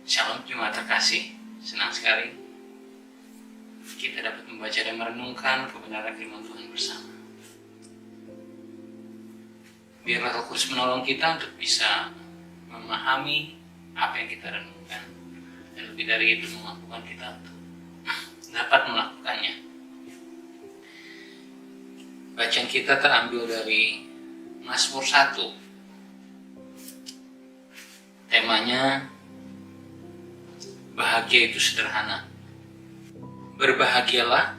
Shalom jemaat terkasih, senang sekali kita dapat membaca dan merenungkan kebenaran firman Tuhan bersama. Biarlah Roh Kudus menolong kita untuk bisa memahami apa yang kita renungkan, dan lebih dari itu memampukan kita untuk dapat melakukannya. Bacaan kita terambil dari Mazmur 1. Temanya bahagia itu sederhana. Berbahagialah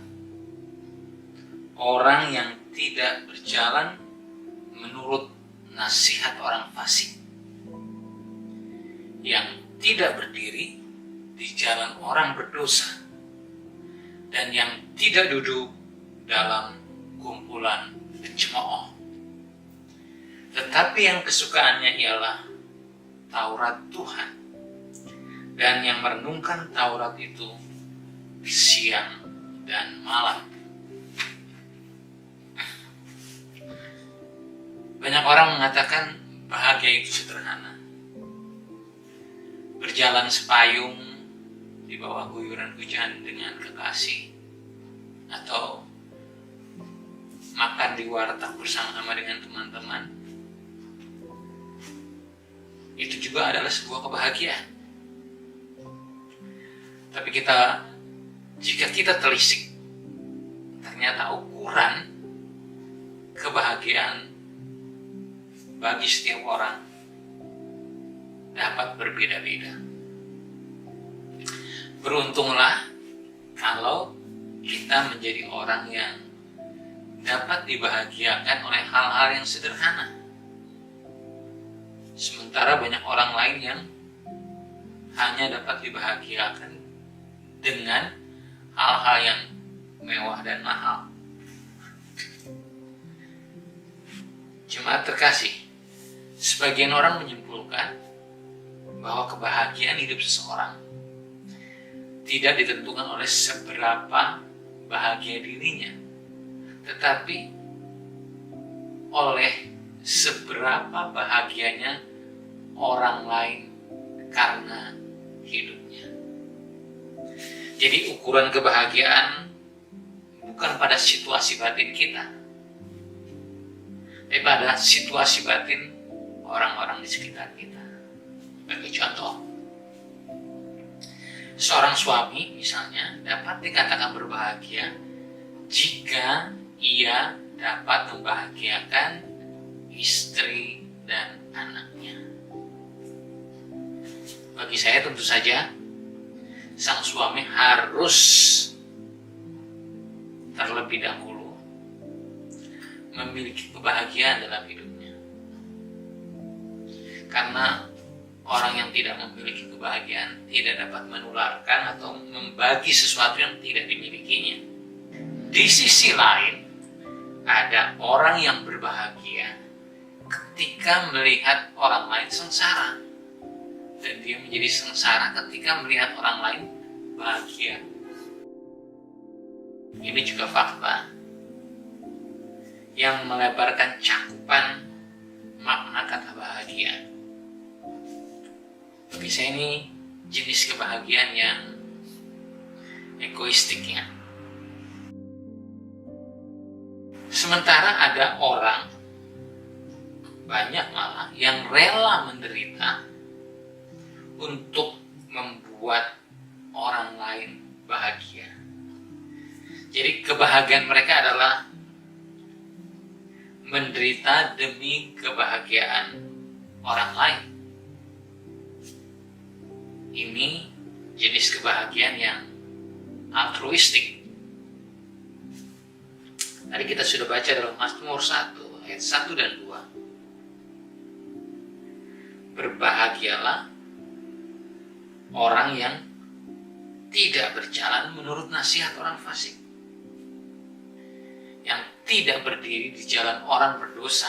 orang yang tidak berjalan menurut nasihat orang fasik, yang tidak berdiri di jalan orang berdosa, dan yang tidak duduk dalam kumpulan pencemooh. Tetapi yang kesukaannya ialah Taurat Tuhan, dan yang merenungkan Taurat itu siang dan malam. Banyak orang mengatakan bahagia itu sederhana. Berjalan sepayung di bawah guyuran hujan dengan kekasih, atau makan di warteg bersama dengan teman-teman. Itu juga adalah sebuah kebahagiaan. Tapi jika kita telisik, ternyata ukuran kebahagiaan bagi setiap orang dapat berbeda-beda. Beruntunglah kalau kita menjadi orang yang dapat dibahagiakan oleh hal-hal yang sederhana. Sementara banyak orang lain yang hanya dapat dibahagiakan dengan hal-hal yang mewah dan mahal. Jemaat terkasih, sebagian orang menyimpulkan bahwa kebahagiaan hidup seseorang tidak ditentukan oleh seberapa bahagia dirinya, tetapi oleh seberapa bahagianya orang lain karena hidupnya. Jadi ukuran kebahagiaan bukan pada situasi batin kita, tapi pada situasi batin orang-orang di sekitar kita. Bagi contoh, seorang suami misalnya dapat dikatakan berbahagia jika ia dapat membahagiakan istri dan anaknya. Bagi saya tentu saja sang suami harus terlebih dahulu memiliki kebahagiaan dalam hidupnya. Karena orang yang tidak memiliki kebahagiaan tidak dapat menularkan atau membagi sesuatu yang tidak dimilikinya. Di sisi lain, ada orang yang berbahagia ketika melihat orang lain sengsara, dan dia menjadi sengsara ketika melihat orang lain bahagia. Ini juga fakta yang melebarkan cakupan makna kata bahagia. Bagi saya ini jenis kebahagiaan yang egoistik ya. Sementara ada orang, banyak malah, yang rela menderita untuk membuat orang lain bahagia. Jadi kebahagiaan mereka adalah menderita demi kebahagiaan orang lain. Ini jenis kebahagiaan yang altruistik. Tadi kita sudah baca dalam Mazmur 1 ayat 1 dan 2. Berbahagialah orang yang tidak berjalan menurut nasihat orang fasik, yang tidak berdiri di jalan orang berdosa,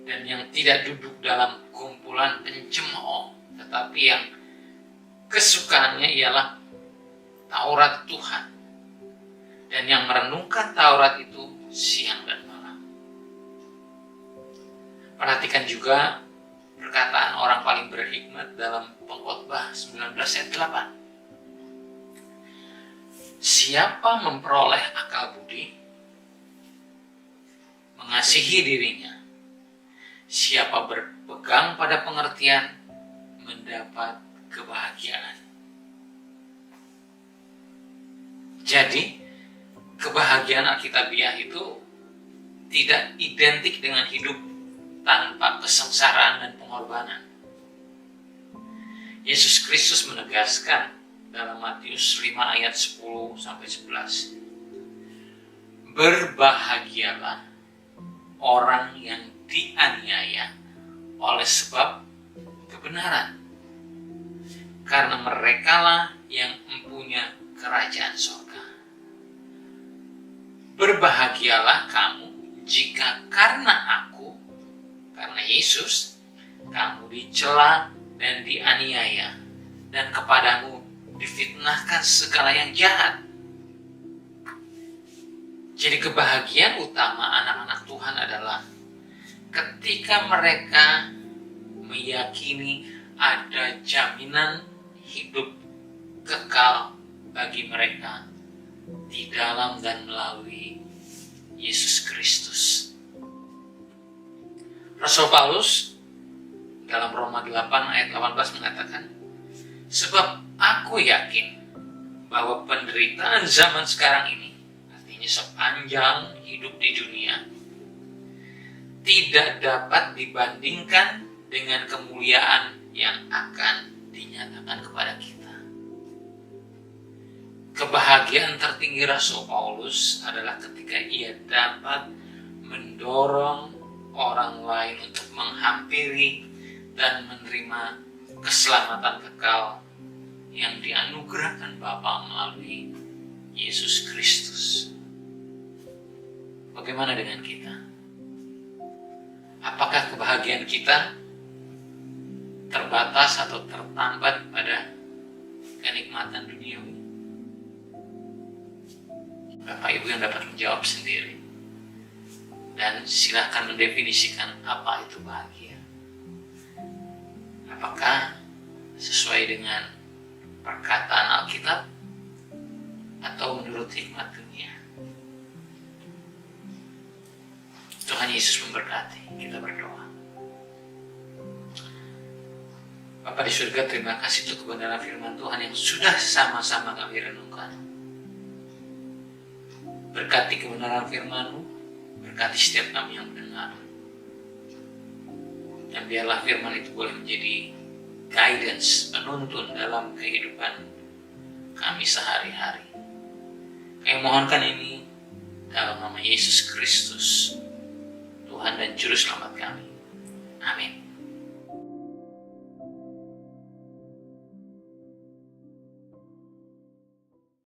dan yang tidak duduk dalam kumpulan pencemooh, tetapi yang kesukaannya ialah Taurat Tuhan, dan yang merenungkan Taurat itu siang dan malam. Perhatikan juga perkataan orang paling berhikmat dalam Pengkhotbah 19 ayat 8. Siapa memperoleh akal budi, mengasihi dirinya. Siapa berpegang pada pengertian, mendapat kebahagiaan. Jadi, kebahagiaan Alkitabiah itu tidak identik dengan hidup tanpa kesengsaraan dan pengorbanan. Yesus Kristus menegaskan dalam Matius 5 ayat 10-11. Berbahagialah orang yang dianiaya oleh sebab kebenaran, karena merekalah yang mempunyai kerajaan surga. Berbahagialah kamu jika karena aku, karena Yesus, kamu dicela dan dianiaya, dan kepadamu difitnahkan segala yang jahat. Jadi kebahagiaan utama anak-anak Tuhan adalah ketika mereka meyakini ada jaminan hidup kekal bagi mereka di dalam dan melalui Yesus Kristus. Rasul Paulus dalam Roma 8 ayat 18 mengatakan, sebab aku yakin bahwa penderitaan zaman sekarang ini, artinya sepanjang hidup di dunia, tidak dapat dibandingkan dengan kemuliaan yang akan dinyatakan kepada kita. Kebahagiaan tertinggi Rasul Paulus adalah ketika ia dapat mendorong orang lain untuk menghampiri dan menerima keselamatan kekal yang dianugerahkan Bapa melalui Yesus Kristus. Bagaimana dengan kita? Apakah kebahagiaan kita terbatas atau tertambat pada kenikmatan duniawi? Bapak Ibu yang dapat menjawab sendiri. Dan silakan mendefinisikan apa itu bahagia. Apakah sesuai dengan perkataan Alkitab atau menurut hikmat dunia? Tuhan Yesus memberkati. Kita berdoa. Bapa di surga, terima kasih untuk kebenaran firman Tuhan yang sudah sama-sama kami renungkan. Berkati kebenaran firman-Mu, berkati setiap kami yang mendengar. Dan biarlah firman itu boleh menjadi guidance, penuntun dalam kehidupan kami sehari-hari. Kami mohonkan ini dalam nama Yesus Kristus, Tuhan dan Juru Selamat kami. Amin.